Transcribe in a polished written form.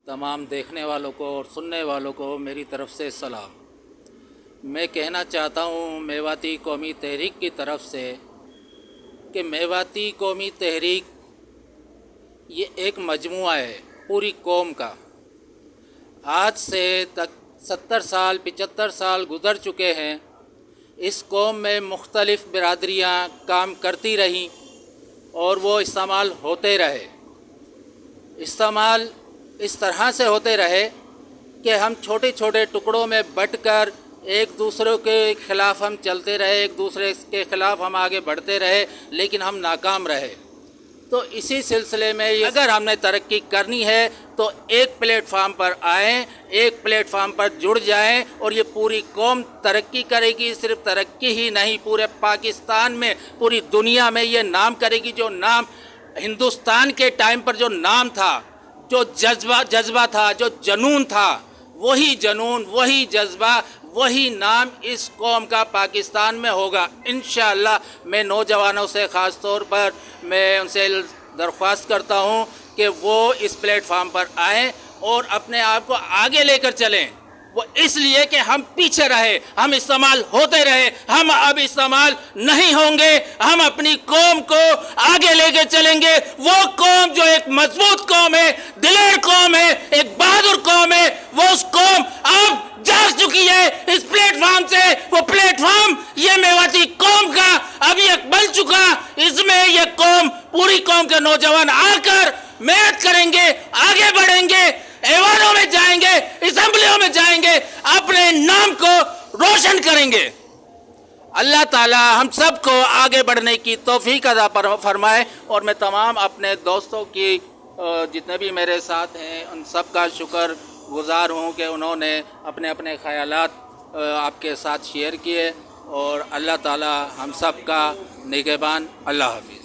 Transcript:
तमाम देखने वालों को और सुनने वालों को मेरी तरफ़ से सलाम। मैं कहना चाहता हूँ मेवाती कौमी तहरीक की तरफ से कि मेवाती कौमी तहरीक ये एक मजमुआ है पूरी कौम का। आज से तक 70 साल 75 साल गुज़र चुके हैं। इस कौम में मुख्तलिफ़ बिरादरियाँ काम करती रहीं और वो इस्तेमाल होते रहे। इस्तेमाल इस तरह से होते रहे कि हम छोटे छोटे टुकड़ों में बंटकर एक दूसरे के ख़िलाफ़ हम चलते रहे, एक दूसरे के ख़िलाफ़ हम आगे बढ़ते रहे, लेकिन हम नाकाम रहे। तो इसी सिलसिले में अगर हमने तरक्की करनी है तो एक प्लेटफार्म पर आएँ, एक प्लेटफार्म पर जुड़ जाएं और ये पूरी कौम तरक्की करेगी। सिर्फ तरक्की ही नहीं, पूरे पाकिस्तान में, पूरी दुनिया में ये नाम करेगी। जो नाम हिंदुस्तान के टाइम पर जो नाम था, जो जज्बा था, जो जनून था, वही जनून, वही जज्बा, वही नाम इस कौम का पाकिस्तान में होगा इंशाअल्लाह। मैं नौजवानों से ख़ास तौर पर मैं उनसे दरख्वास्त करता हूँ कि वो इस प्लेटफार्म पर आएँ और अपने आप को आगे लेकर चलें। वो इसलिए कि हम पीछे रहे, हम इस्तेमाल होते रहे, हम अब इस्तेमाल नहीं होंगे। हम अपनी कौम को आगे लेके चलेंगे। वो कौम जो एक मजबूत कौम है, दिलेर कौम है, एक बहादुर कौम है, वो उस कौम अब जाग चुकी है इस प्लेटफार्म से। वो प्लेटफार्म ये मेवाती कौम का अभी एक बन चुका। इसमें ये कौम, पूरी कौम के नौजवान आकर मेहनत करेंगे, आगे बढ़ेंगे, ऐवानों में जाएंगे, असेंबलियों में जाएंगे, अपने नाम को रोशन करेंगे। अल्लाह ताला हम सब को आगे बढ़ने की तौफीक अता फरमाए। और मैं तमाम अपने दोस्तों की जितने भी मेरे साथ हैं उन सब का शुक्र गुज़ार हूँ कि उन्होंने अपने अपने ख़यालात आपके साथ शेयर किए। और अल्लाह ताला हम सब का निगहबान। अल्लाह हाफ़िज़।